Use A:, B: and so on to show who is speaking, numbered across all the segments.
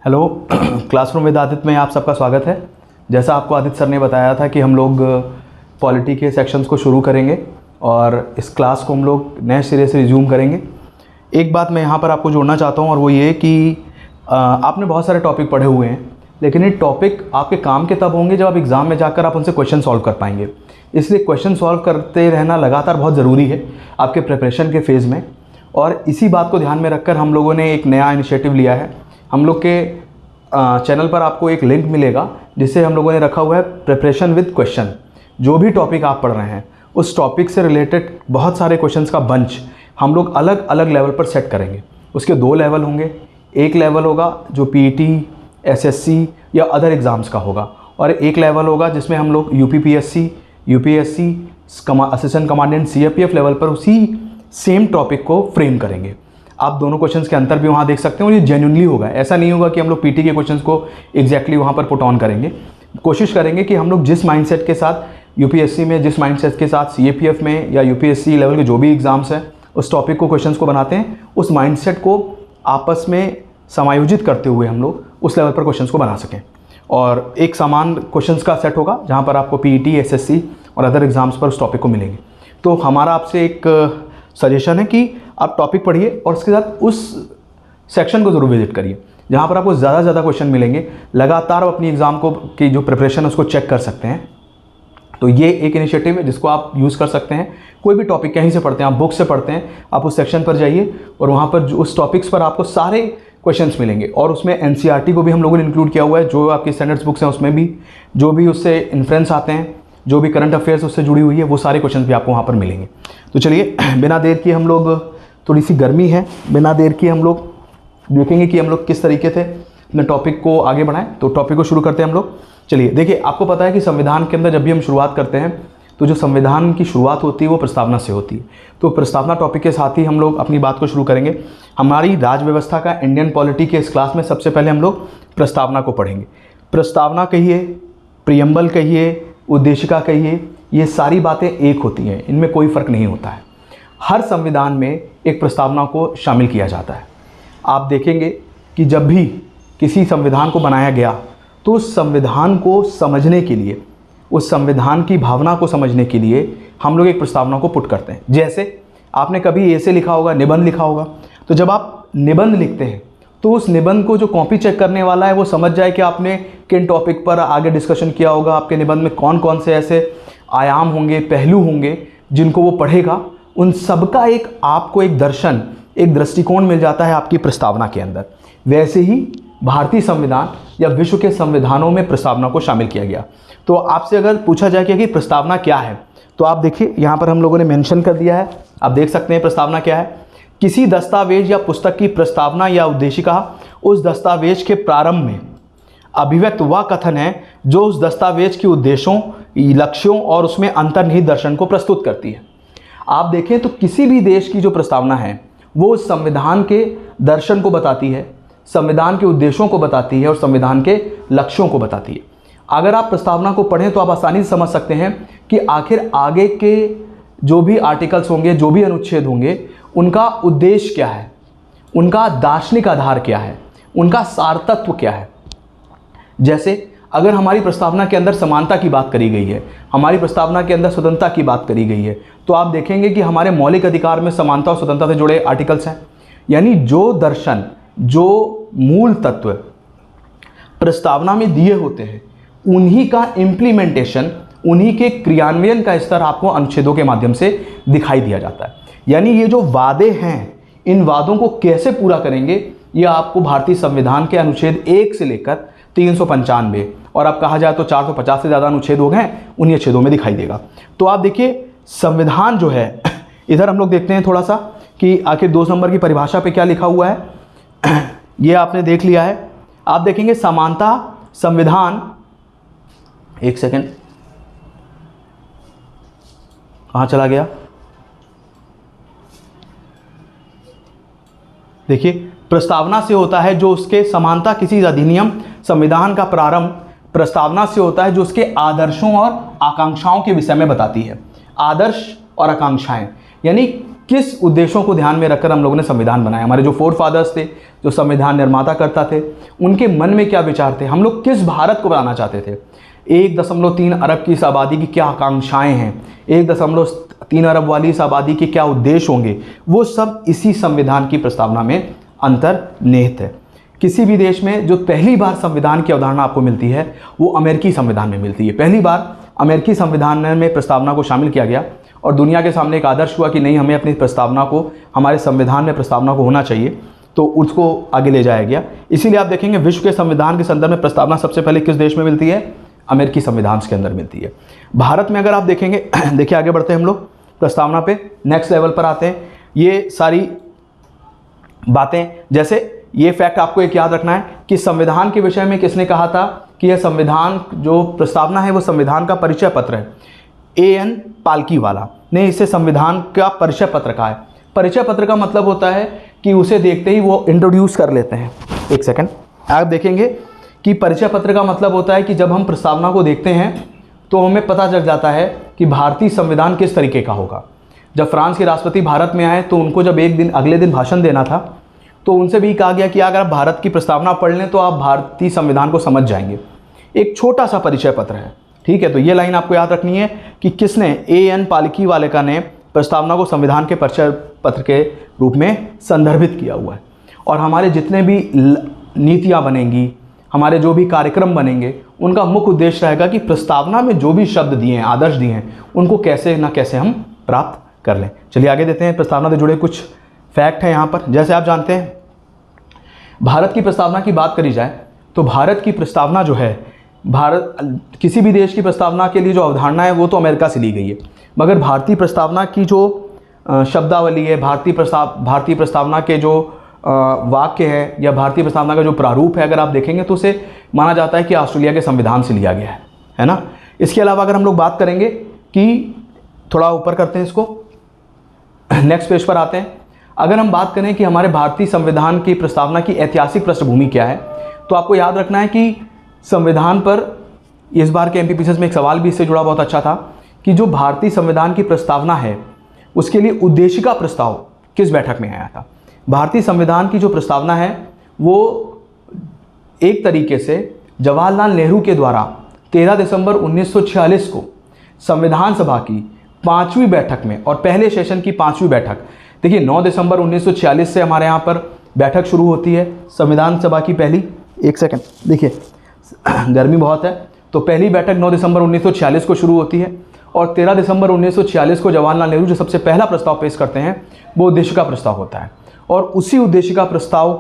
A: Hello classroom with Aditya में आप सबका स्वागत है। जैसा आपको आदित्य सर ने बताया था कि हम लोग पॉलिटी के सेक्शंस को शुरू करेंगे और इस क्लास को हम लोग नए सिरे से रिज्यूम करेंगे। एक बात मैं यहाँ पर आपको जोड़ना चाहता हूँ और वो ये कि आपने बहुत सारे टॉपिक पढ़े हुए हैं, लेकिन ये टॉपिक आपके काम के तब होंगे जब आप एग्ज़ाम में जाकर आप उनसे क्वेश्चन सॉल्व कर पाएंगे। इसलिए क्वेश्चन सॉल्व करते रहना लगातार बहुत ज़रूरी है आपके प्रिपरेशन के फेज़ में। और इसी बात को ध्यान में रखकर हम लोगों ने एक नया इनिशिएटिव लिया है। हम लोग के चैनल पर आपको एक लिंक मिलेगा जिसे हम लोगों ने रखा हुआ है प्रिपरेशन विद क्वेश्चन। जो भी टॉपिक आप पढ़ रहे हैं उस टॉपिक से रिलेटेड बहुत सारे क्वेश्चंस का बंच हम लोग अलग अलग लेवल पर सेट करेंगे। उसके 2 लेवल होंगे। एक लेवल होगा जो पीईटी, एसएससी या अदर एग्ज़ाम्स का होगा, और एक लेवल होगा जिसमें हम लोग UPPSC, UPSC, assistant commandant, CAPF level पर उसी सेम टॉपिक को फ्रेम करेंगे। आप दोनों क्वेश्चंस के अंतर भी वहाँ देख सकते हैं और ये जेन्युइनली होगा। ऐसा नहीं होगा कि हम लोग पीटी के क्वेश्चंस को एग्जैक्टली वहाँ पर पुट ऑन करेंगे। कोशिश करेंगे कि हम लोग जिस माइंडसेट के साथ यूपीएससी में, जिस माइंडसेट के साथ सीएपीएफ में या यूपीएससी लेवल के जो भी एग्जाम्स हैं उस टॉपिक को, क्वेश्चंस को बनाते हैं, उस माइंडसेट को आपस में समायोजित करते हुए हम लोग उस लेवल पर क्वेश्चंस को बना सकें। और एक समान क्वेश्चंस का सेट होगा जहाँ पर आपको पीईटी, एसएससी और अदर एग्जाम्स पर उस टॉपिक को मिलेंगे। तो हमारा आपसे एक सजेशन है कि आप टॉपिक पढ़िए और उसके साथ उस सेक्शन को ज़रूर विजिट करिए जहाँ पर आपको ज़्यादा से ज़्यादा क्वेश्चन मिलेंगे। लगातार आप अपनी एग्ज़ाम को की जो प्रिपरेशन है उसको चेक कर सकते हैं। तो ये एक इनिशिएटिव है जिसको आप यूज़ कर सकते हैं। कोई भी टॉपिक कहीं से पढ़ते हैं, आप बुक से पढ़ते हैं, आप उस सेक्शन पर जाइए और वहाँ पर उस टॉपिक्स पर आपको सारे क्वेश्चंस मिलेंगे। और उसमें एनसीईआरटी को भी हम लोगों ने इंक्लूड किया हुआ है। जो आपकी स्टैंडर्ड्स बुक्स हैं उसमें भी जो भी उससे इन्फ्लुएंस आते हैं, जो भी करंट अफेयर्स उससे जुड़ी हुई है, वो सारे क्वेश्चन भी आपको वहाँ पर मिलेंगे। तो चलिए बिना देर किए, हम लोग, थोड़ी सी गर्मी है, बिना देर किए हम लोग देखेंगे कि हम लोग किस तरीके से अपने टॉपिक को आगे बढ़ाएं। तो टॉपिक को शुरू करते हैं हम लोग। चलिए देखिए, आपको पता है कि संविधान के अंदर जब भी हम शुरुआत करते हैं तो जो संविधान की शुरुआत होती है वो प्रस्तावना से होती है। तो प्रस्तावना टॉपिक के साथ ही हम लोग अपनी बात को शुरू करेंगे। हमारी राज व्यवस्था का, इंडियन पॉलिटी के इस क्लास में सबसे पहले हम लोग प्रस्तावना को पढ़ेंगे। प्रस्तावना कहिए, प्रियम्बल कहिए, उद्देशिका कहिए, ये सारी बातें एक होती हैं, इनमें कोई फ़र्क नहीं होता है। हर संविधान में एक प्रस्तावना को शामिल किया जाता है। आप देखेंगे कि जब भी किसी संविधान को बनाया गया तो उस संविधान को समझने के लिए, उस संविधान की भावना को समझने के लिए हम लोग एक प्रस्तावना को पुट करते हैं। जैसे आपने कभी ऐसे लिखा होगा, निबंध लिखा होगा, तो जब आप निबंध लिखते हैं तो उस निबंध को जो कॉपी चेक करने वाला है वो समझ जाए कि आपने किन टॉपिक पर आगे डिस्कशन किया होगा, आपके निबंध में कौन कौन से ऐसे आयाम होंगे, पहलू होंगे जिनको वो पढ़ेगा। उन सबका एक आपको एक दर्शन, एक दृष्टिकोण मिल जाता है आपकी प्रस्तावना के अंदर। वैसे ही भारतीय संविधान या विश्व के संविधानों में प्रस्तावना को शामिल किया गया। तो आपसे अगर पूछा जाए कि प्रस्तावना क्या है, तो आप देखिए यहाँ पर हम लोगों ने मेंशन कर दिया है, आप देख सकते हैं प्रस्तावना क्या है। किसी दस्तावेज या पुस्तक की प्रस्तावना या उद्देशिका उस दस्तावेज के प्रारंभ में अभिव्यक्त वह कथन है जो उस दस्तावेज के उद्देश्यों, लक्ष्यों और उसमें अंतर्निहित दर्शन को प्रस्तुत करती है। आप देखें तो किसी भी देश की जो प्रस्तावना है वो उस संविधान के दर्शन को बताती है, संविधान के उद्देश्यों को बताती है और संविधान के लक्ष्यों को बताती है। अगर आप प्रस्तावना को पढ़ें तो आप आसानी से समझ सकते हैं कि आखिर आगे के जो भी आर्टिकल्स होंगे, जो भी अनुच्छेद होंगे, उनका उद्देश्य क्या है, उनका दार्शनिक आधार क्या है, उनका सार तत्व क्या है। जैसे अगर हमारी प्रस्तावना के अंदर समानता की बात करी गई है, हमारी प्रस्तावना के अंदर स्वतंत्रता की बात करी गई है, तो आप देखेंगे कि हमारे मौलिक अधिकार में समानता और स्वतंत्रता से जुड़े आर्टिकल्स हैं। यानी जो दर्शन, जो मूल तत्व प्रस्तावना में दिए होते हैं, उन्हीं का इम्प्लीमेंटेशन, उन्हीं के क्रियान्वयन का स्तर आपको अनुच्छेदों के माध्यम से दिखाई दिया जाता है। यानी ये जो वादे हैं, इन वादों को कैसे पूरा करेंगे, ये आपको भारतीय संविधान के अनुच्छेद 1 से लेकर 395 और अब कहा जाए तो 450 से ज़्यादा अनुच्छेद हो गए, उन्हीं अच्छेदों में दिखाई देगा। तो आप देखिए संविधान जो है, इधर हम लोग देखते हैं थोड़ा सा कि आखिर 2 नंबर की परिभाषा पे क्या लिखा हुआ है। ये आपने देख लिया है। आप देखेंगे समानता, संविधान, एक सेकेंड, कहाँ चला गया, देखिए प्रस्तावना से होता है जो उसके समानता, किसी अधिनियम, संविधान का प्रारंभ प्रस्तावना से होता है जो उसके आदर्शों और आकांक्षाओं के विषय में बताती है। आदर्श और आकांक्षाएं, यानी किस उद्देश्यों को ध्यान में रखकर हम लोगों ने संविधान बनाया, हमारे जो फोर फादर्स थे, जो संविधान निर्माता करता थे, उनके मन में क्या विचार थे, हम लोग किस भारत को बनाना चाहते थे, 1.3 अरब की इस आबादी की क्या आकांक्षाएं हैं, 1.3 अरब वाली इस आबादी के क्या उद्देश्य होंगे, वो सब इसी संविधान की प्रस्तावना में अंतर्निहित है। किसी भी देश में जो पहली बार संविधान की अवधारणा आपको मिलती है वो अमेरिकी संविधान में मिलती है। पहली बार अमेरिकी संविधान में प्रस्तावना को शामिल किया गया और दुनिया के सामने एक आदर्श हुआ कि नहीं, हमें अपनी प्रस्तावना को, हमारे संविधान में प्रस्तावना को होना चाहिए, तो उसको आगे ले जाया गया। इसीलिए आप देखेंगे विश्व के संविधान के संदर्भ में प्रस्तावना सबसे पहले किस देश में मिलती है, अमेरिकी संविधान के अंदर मिलती है। भारत में अगर आप देखेंगे, देखिए आगे बढ़ते हैं हम लोग प्रस्तावना पे, नेक्स्ट लेवल पर आते हैं। ये सारी बातें, जैसे ये फैक्ट आपको एक याद रखना है कि संविधान के विषय में किसने कहा था कि यह संविधान, जो प्रस्तावना है वो संविधान का परिचय पत्र है। A.N. पालकीवाला ने इसे संविधान का परिचय पत्र कहा है। परिचय पत्र का मतलब होता है कि उसे देखते ही वो इंट्रोड्यूस कर लेते हैं। एक सेकंड, आप देखेंगे कि परिचय पत्र का मतलब होता है कि जब हम प्रस्तावना को देखते हैं तो हमें पता चल जाता है कि भारतीय संविधान किस तरीके का होगा। जब फ्रांस के राष्ट्रपति भारत में आए तो उनको जब अगले दिन भाषण देना था तो उनसे भी कहा गया कि अगर आप भारत की प्रस्तावना पढ़ लें तो आप भारतीय संविधान को समझ जाएंगे। एक छोटा सा परिचय पत्र है, ठीक है। तो ये लाइन आपको याद रखनी है कि किसने, A.N. पालकीवाला का ने प्रस्तावना को संविधान के परिचय पत्र के रूप में संदर्भित किया हुआ है। और हमारे जितने भी नीतियाँ बनेंगी, हमारे जो भी कार्यक्रम बनेंगे, उनका मुख्य उद्देश्य रहेगा कि प्रस्तावना में जो भी शब्द दिए हैं, आदर्श दिए हैं, उनको कैसे ना कैसे हम प्राप्त कर लें। चलिए आगे देते हैं। प्रस्तावना से जुड़े कुछ फैक्ट हैं यहाँ पर। जैसे आप जानते हैं, भारत की प्रस्तावना की बात करी जाए तो भारत की प्रस्तावना जो है, भारत किसी भी देश की प्रस्तावना के लिए जो अवधारणा है वो तो अमेरिका से ली गई है, मगर भारतीय प्रस्तावना की जो शब्दावली है, भारतीय प्रस्तावना के जो वाक्य है या भारतीय प्रस्तावना का जो प्रारूप है, अगर आप देखेंगे तो उसे माना जाता है कि ऑस्ट्रेलिया के संविधान से लिया गया है ना। इसके अलावा अगर हम लोग बात करेंगे कि थोड़ा ऊपर करते हैं इसको, नेक्स्ट पेज पर आते हैं। अगर हम बात करें कि हमारे भारतीय संविधान की प्रस्तावना की ऐतिहासिक पृष्ठभूमि क्या है, तो आपको याद रखना है कि संविधान पर इस बार के MPPCS में एक सवाल भी इससे जुड़ा बहुत अच्छा था कि जो भारतीय संविधान की प्रस्तावना है उसके लिए उद्देशिका प्रस्ताव किस बैठक में आया था। भारतीय संविधान की जो प्रस्तावना है वो एक तरीके से जवाहरलाल नेहरू के द्वारा 13 दिसंबर 1946 को संविधान सभा की 5वीं बैठक में, और पहले सेशन की 5वीं बैठक, देखिए 9 दिसंबर 1946 से हमारे यहाँ पर बैठक शुरू होती है संविधान सभा की पहली। एक सेकंड, देखिए गर्मी बहुत है, तो पहली बैठक 9 दिसंबर 1946 को शुरू होती है और 13 दिसंबर 1946 को जवाहरलाल नेहरू जो सबसे पहला प्रस्ताव पेश करते हैं वो उद्देशिका प्रस्ताव होता है, और उसी उद्देशिका प्रस्ताव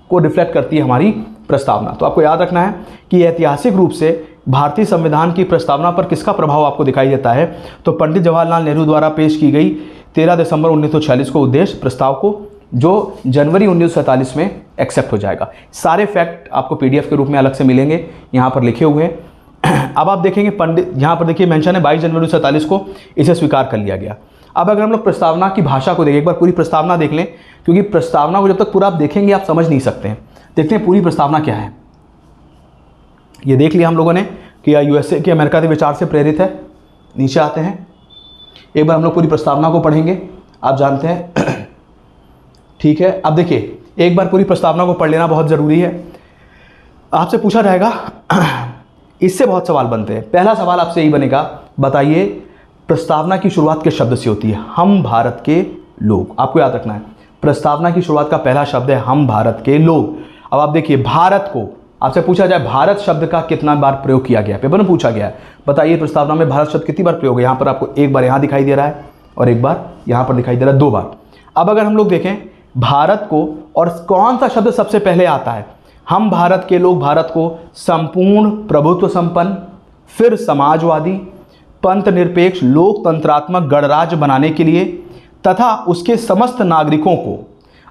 A: को रिफ्लेक्ट करती है हमारी प्रस्तावना। तो आपको याद रखना है कि ऐतिहासिक रूप से भारतीय संविधान की प्रस्तावना पर किसका प्रभाव आपको दिखाई देता है, तो पंडित जवाहरलाल नेहरू द्वारा पेश की गई 13 दिसंबर 1946 को उद्देश्य प्रस्ताव को, जो जनवरी 1947 में एक्सेप्ट हो जाएगा। सारे फैक्ट आपको PDF के रूप में अलग से मिलेंगे, यहाँ पर लिखे हुए हैं। अब आप देखेंगे पंडित, यहाँ पर देखिए मेंशन है 22 जनवरी 1947 को इसे स्वीकार कर लिया गया। अब अगर हम लोग प्रस्तावना की भाषा को देखें, एक बार पूरी प्रस्तावना देख लें, क्योंकि प्रस्तावना को जब तक पूरा आप देखेंगे आप समझ नहीं सकते हैं। देखते हैं पूरी प्रस्तावना क्या है। ये देख लिया हम लोगों ने कि USA के अमेरिका के विचार से प्रेरित है। नीचे आते हैं, एक बार हम लोग पूरी प्रस्तावना को पढ़ेंगे, आप जानते हैं, ठीक है। अब देखिए एक बार पूरी प्रस्तावना को पढ़ लेना बहुत ज़रूरी है। आपसे पूछा जाएगा, इससे बहुत सवाल बनते हैं। पहला सवाल आपसे यही बनेगा, बताइए प्रस्तावना की शुरुआत किस शब्द से होती है, हम भारत के लोग। आपको याद रखना है प्रस्तावना की शुरुआत का पहला शब्द है हम भारत के लोग। अब आप देखिए भारत को आपसे पूछा जाए भारत शब्द का कितना बार प्रयोग किया गया, पेपर में पूछा गया है, बताइए प्रस्तावना में भारत शब्द कितनी बार प्रयोग है। यहाँ पर आपको एक बार यहाँ दिखाई दे रहा है और एक बार यहाँ पर दिखाई दे रहा है, 2 बार। अब अगर हम लोग देखें भारत को, और कौन सा शब्द सबसे पहले आता है, हम भारत के लोग भारत को संपूर्ण प्रभुत्व संपन्न, फिर समाजवादी, पंथ निरपेक्ष, लोकतंत्रात्मक गणराज्य बनाने के लिए तथा उसके समस्त नागरिकों को।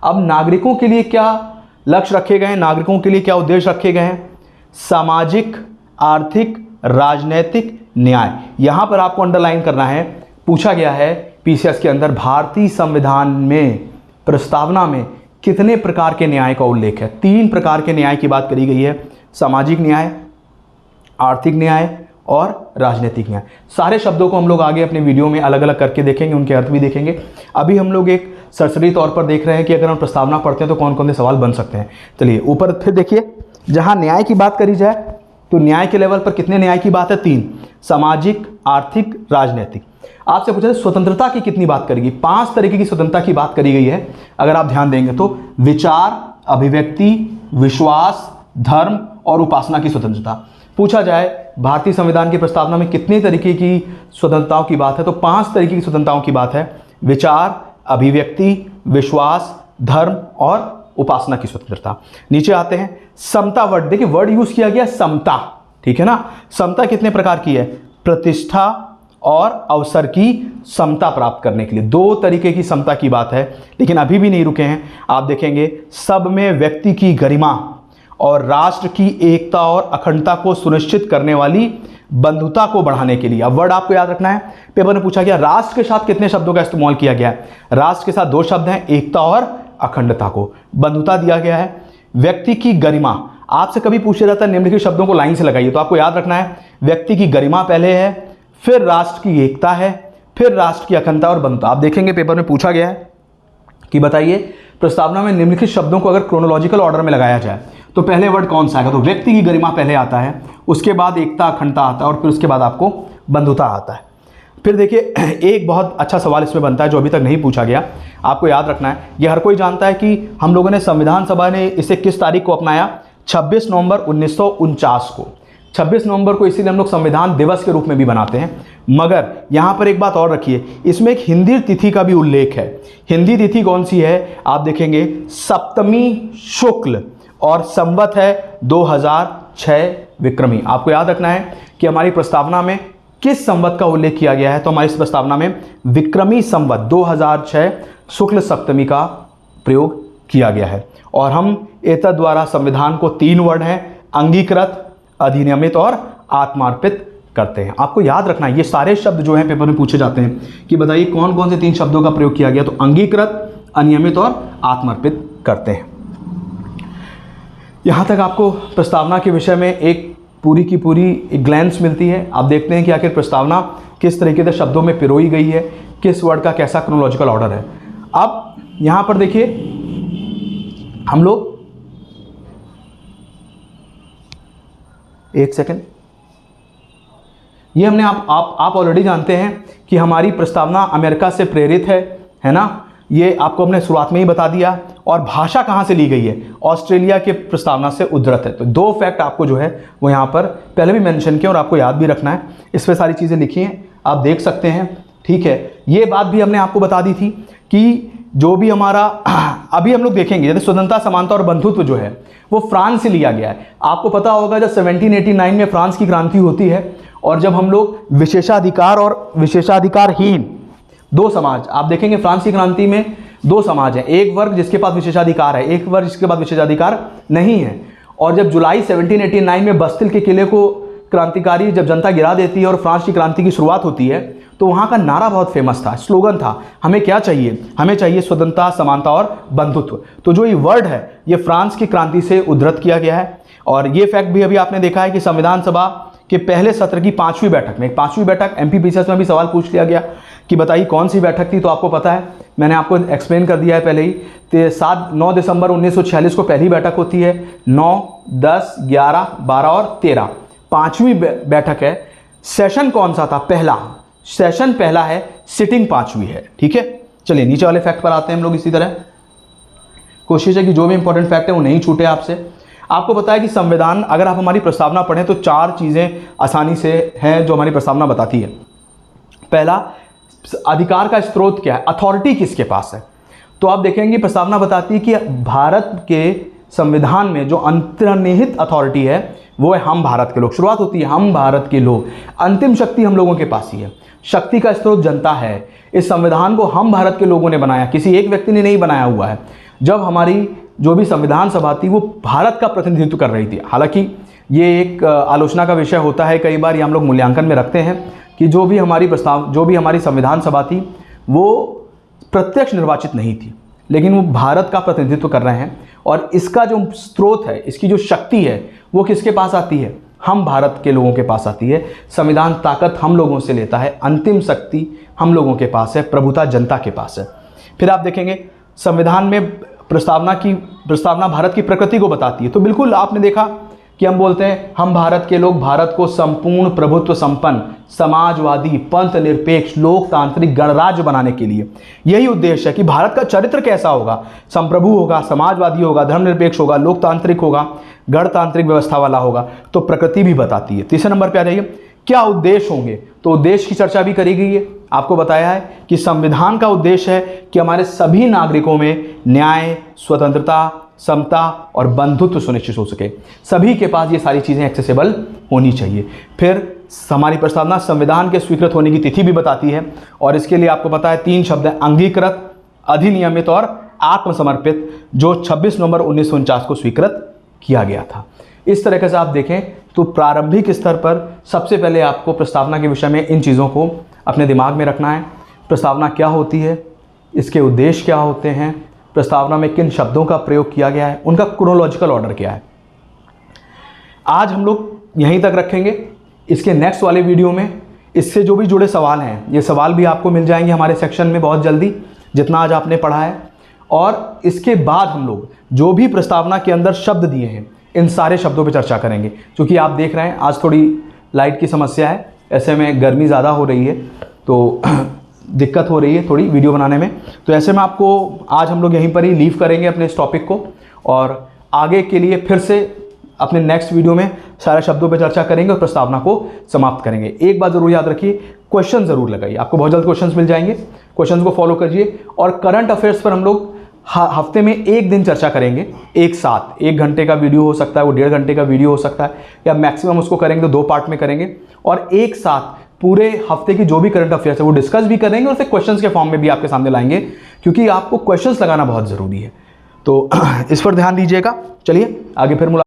A: अब नागरिकों के लिए क्या लक्ष्य रखे गए हैं, नागरिकों के लिए क्या उद्देश्य रखे गए हैं, सामाजिक, आर्थिक, राजनैतिक न्याय। यहां पर आपको अंडरलाइन करना है, पूछा गया है PCS के अंदर भारतीय संविधान में प्रस्तावना में कितने प्रकार के न्याय का उल्लेख है। 3 प्रकार के न्याय की बात करी गई है, सामाजिक न्याय, आर्थिक न्याय और राजनीतिक न्याय। सारे शब्दों को हम लोग आगे अपने वीडियो में अलग अलग करके देखेंगे, उनके अर्थ भी देखेंगे। अभी हम लोग एक सरसरी तौर पर देख रहे हैं कि अगर हम प्रस्तावना पढ़ते हैं तो कौन कौन से सवाल बन सकते हैं। चलिए ऊपर फिर देखिए, जहाँ न्याय की बात करी जाए तो न्याय के लेवल पर कितने न्याय की बात है? 3, सामाजिक, आर्थिक, राजनीतिक। आपसे पूछा स्वतंत्रता की कितनी बात करेगी? 5 तरीके की स्वतंत्रता की बात करी गई है, अगर आप ध्यान देंगे तो। विचार, अभिव्यक्ति, विश्वास, धर्म और उपासना की स्वतंत्रता। पूछा जाए भारतीय संविधान की प्रस्तावना में कितने तरीके की स्वतंत्रताओं की बात है, तो 5 तरीके की स्वतंत्रताओं की बात है। विचार, अभिव्यक्ति, विश्वास, धर्म और उपासना की स्वतंत्रता। नीचे आते हैं समता वर्ड। देखिए वर्ड यूज किया गया समता, ठीक है ना। समता कितने प्रकार की है? प्रतिष्ठा और अवसर की समता प्राप्त करने के लिए 2 तरीके की समता की बात है। लेकिन अभी भी नहीं रुके हैं, आप देखेंगे सब में व्यक्ति की गरिमा और राष्ट्र की एकता और अखंडता को सुनिश्चित करने वाली बंधुता को बढ़ाने के लिए। अब वर्ड आपको याद रखना है, पेपर में पूछा गया राष्ट्र के साथ कितने शब्दों का इस्तेमाल किया गया है? राष्ट्र के साथ 2 शब्द हैं, एकता और अखंडता को। बंधुता दिया गया है। व्यक्ति की गरिमा, आपसे कभी पूछा जाता है निम्नलिखित शब्दों को लाइन से लगाइए, तो आपको याद रखना है व्यक्ति की गरिमा पहले है, फिर राष्ट्र की एकता है, फिर राष्ट्र की अखंडता और बंधुता। आप देखेंगे पेपर में पूछा गया है कि बताइए प्रस्तावना में निम्नलिखित शब्दों को अगर क्रोनोलॉजिकल ऑर्डर में लगाया जाए तो पहले वर्ड कौन सा आएगा? तो व्यक्ति की गरिमा पहले आता है, उसके बाद एकता अखंडता आता है और फिर उसके बाद आपको बंधुता आता है। फिर देखिए एक बहुत अच्छा सवाल इसमें बनता है जो अभी तक नहीं पूछा गया, आपको याद रखना है। ये हर कोई जानता है कि हम लोगों ने संविधान सभा ने इसे किस तारीख को अपनाया? 26 नवंबर 1949 को। 26 नवंबर को इसीलिए हम लोग संविधान दिवस के रूप में भी बनाते हैं। मगर यहाँ पर एक बात और रखिए, इसमें एक हिंदी तिथि का भी उल्लेख है। हिंदी तिथि कौन सी है? आप देखेंगे सप्तमी शुक्ल और संवत है 2006 विक्रमी। आपको याद रखना है कि हमारी प्रस्तावना में किस संवत का उल्लेख किया गया है, तो हमारी इस प्रस्तावना में विक्रमी संवत 2006 शुक्ल सप्तमी का प्रयोग किया गया है। और हम एतद द्वारा संविधान को 3 वर्ड हैं, अंगीकृत, अधिनियमित और आत्मार्पित करते हैं। आपको याद रखना है ये सारे शब्द जो हैं पेपर में पूछे जाते हैं कि बताइए कौन कौन से 3 शब्दों का प्रयोग किया गया, तो अंगीकृत, अनियमित और आत्मार्पित करते हैं। यहाँ तक आपको प्रस्तावना के विषय में एक पूरी की पूरी एक ग्लैंस मिलती है। आप देखते हैं कि आखिर प्रस्तावना किस तरीके से शब्दों में पिरोई गई है, किस वर्ड का कैसा क्रोनोलॉजिकल ऑर्डर है। अब यहाँ पर देखिए हम लोग एक सेकंड, ये हमने आप ऑलरेडी जानते हैं कि हमारी प्रस्तावना अमेरिका से प्रेरित है ना। ये आपको हमने शुरुआत में ही बता दिया। और भाषा कहाँ से ली गई है? ऑस्ट्रेलिया के प्रस्तावना से उद्धृत है। तो 2 फैक्ट आपको जो है वो यहाँ पर पहले भी मेंशन किया और आपको याद भी रखना है। इस पर सारी चीज़ें लिखी हैं, आप देख सकते हैं, ठीक है। ये बात भी हमने आपको बता दी थी कि जो भी हमारा अभी हम लोग देखेंगे जैसे स्वतंत्रता, समानता और बंधुत्व जो है वो फ्रांस से लिया गया है। आपको पता होगा जब 1789 में फ्रांस की क्रांति होती है और जब हम लोग विशेषाधिकार और विशेषाधिकारहीन 2 समाज, आप देखेंगे फ्रांस की क्रांति में 2 समाज हैं, एक वर्ग जिसके पास विशेषाधिकार है, एक वर्ग जिसके पास विशेषाधिकार नहीं है। और जब जुलाई 1789 में बस्तिल के किले को क्रांतिकारी जब जनता गिरा देती है और फ्रांस की क्रांति की शुरुआत होती है तो वहाँ का नारा बहुत फेमस था, स्लोगन था, हमें क्या चाहिए? हमें चाहिए स्वतंत्रता, समानता और बंधुत्व। तो जो ये वर्ड है ये फ्रांस की क्रांति से उद्धृत किया गया है। और ये फैक्ट भी अभी आपने देखा है कि संविधान सभा के पहले सत्र की 5वीं बैठक में, 5वीं बैठक MPPCS में भी सवाल पूछ लिया गया कि बताइए कौन सी बैठक थी, तो आपको पता है, मैंने आपको एक्सप्लेन कर दिया है पहले ही। 9 दिसंबर 1946 को पहली बैठक होती है, 9, 10, 11, 12 और 13 5वीं बैठक है। सेशन कौन सा था? पहला सेशन पहला है, सिटिंग 5वीं है, ठीक है। चलिए नीचे वाले फैक्ट पर आते हैं हम लोग। इसी तरह कोशिश है कि जो भी इंपॉर्टेंट फैक्ट है वो नहीं छूटे आपसे। आपको पता है कि संविधान, अगर आप हमारी प्रस्तावना पढ़ें तो 4 चीज़ें आसानी से हैं जो हमारी प्रस्तावना बताती है। पहला, अधिकार का स्रोत क्या है, अथॉरिटी किसके पास है। तो आप देखेंगे प्रस्तावना बताती है कि भारत के संविधान में जो अंतर्निहित अथॉरिटी है वो है हम भारत के लोग। शुरुआत होती है हम भारत के लोग, अंतिम शक्ति हम लोगों के पास ही है। शक्ति का स्रोत जनता है। इस संविधान को हम भारत के लोगों ने बनाया, किसी एक व्यक्ति ने नहीं बनाया हुआ है। जब हमारी जो भी संविधान सभा थी वो भारत का प्रतिनिधित्व कर रही थी। हालांकि ये एक आलोचना का विषय होता है, कई बार ये हम लोग मूल्यांकन में रखते हैं कि जो भी हमारी संविधान सभा थी वो प्रत्यक्ष निर्वाचित नहीं थी, लेकिन वो भारत का प्रतिनिधित्व कर रहे हैं। और इसका जो स्रोत है, इसकी जो शक्ति है वो किसके पास आती है? हम भारत के लोगों के पास आती है। संविधान ताकत हम लोगों से लेता है, अंतिम शक्ति हम लोगों के पास है, प्रभुता जनता के पास है। फिर आप देखेंगे संविधान में प्रस्तावना भारत की प्रकृति को बताती है। तो बिल्कुल आपने देखा कि हम बोलते हैं हम भारत के लोग भारत को संपूर्ण प्रभुत्व संपन्न, समाजवादी, पंथ निरपेक्ष, लोकतांत्रिक गणराज्य बनाने के लिए यही उद्देश्य है कि भारत का चरित्र कैसा होगा, संप्रभु होगा, समाजवादी होगा, धर्मनिरपेक्ष होगा, लोकतांत्रिक होगा, गणतांत्रिक व्यवस्था वाला होगा। तो प्रकृति भी बताती है। तीसरे नंबर पे आ जाइए, क्या उद्देश्य होंगे, तो उद्देश्य की चर्चा भी करी गई है। आपको बताया है कि संविधान का उद्देश्य है कि हमारे सभी नागरिकों में न्याय, स्वतंत्रता, समता और बंधुत्व सुनिश्चित हो सके, सभी के पास ये सारी चीज़ें एक्सेसिबल होनी चाहिए। फिर हमारी प्रस्तावना संविधान के स्वीकृत होने की तिथि भी बताती है, और इसके लिए आपको पता है 3 शब्द हैं, अंगीकृत, अधिनियमित और आत्मसमर्पित, जो 26 नवंबर 1949 को स्वीकृत किया गया था। इस तरीके से आप देखें तो प्रारंभिक स्तर पर सबसे पहले आपको प्रस्तावना के विषय में इन चीज़ों को अपने दिमाग में रखना है। प्रस्तावना क्या होती है, इसके उद्देश्य क्या होते हैं, प्रस्तावना में किन शब्दों का प्रयोग किया गया है, उनका क्रोनोलॉजिकल ऑर्डर क्या है। आज हम लोग यहीं तक रखेंगे। इसके नेक्स्ट वाले वीडियो में इससे जो भी जुड़े सवाल हैं, ये सवाल भी आपको मिल जाएंगे हमारे सेक्शन में बहुत जल्दी, जितना आज आपने पढ़ा है। और इसके बाद हम लोग जो भी प्रस्तावना के अंदर शब्द दिए हैं, इन सारे शब्दों पर चर्चा करेंगे। क्योंकि आप देख रहे हैं आज थोड़ी लाइट की समस्या है, ऐसे में गर्मी ज़्यादा हो रही है, तो दिक्कत हो रही है थोड़ी वीडियो बनाने में। तो ऐसे में आपको आज हम लोग यहीं पर ही लीव करेंगे अपने इस टॉपिक को, और आगे के लिए फिर से अपने नेक्स्ट वीडियो में सारे शब्दों पर चर्चा करेंगे और प्रस्तावना को समाप्त करेंगे। एक बात ज़रूर याद रखिए, क्वेश्चन ज़रूर लगाइए, आपको बहुत जल्द क्वेश्चंस मिल जाएंगे। क्वेश्चंस को फॉलो करिए, और करंट अफेयर्स पर हम लोग हफ्ते में एक दिन चर्चा करेंगे एक साथ। 1 घंटे का वीडियो हो सकता है, वो 1.5 घंटे का वीडियो हो सकता है, या मैक्सिमम उसको करेंगे तो 2 पार्ट में करेंगे, और एक साथ पूरे हफ्ते की जो भी करंट अफेयर्स है वो डिस्कस भी करेंगे, और फिर क्वेश्चंस के फॉर्म में भी आपके सामने लाएंगे, क्योंकि आपको क्वेश्चंस लगाना बहुत ज़रूरी है। तो इस पर ध्यान दीजिएगा। चलिए आगे फिर मुलाकात।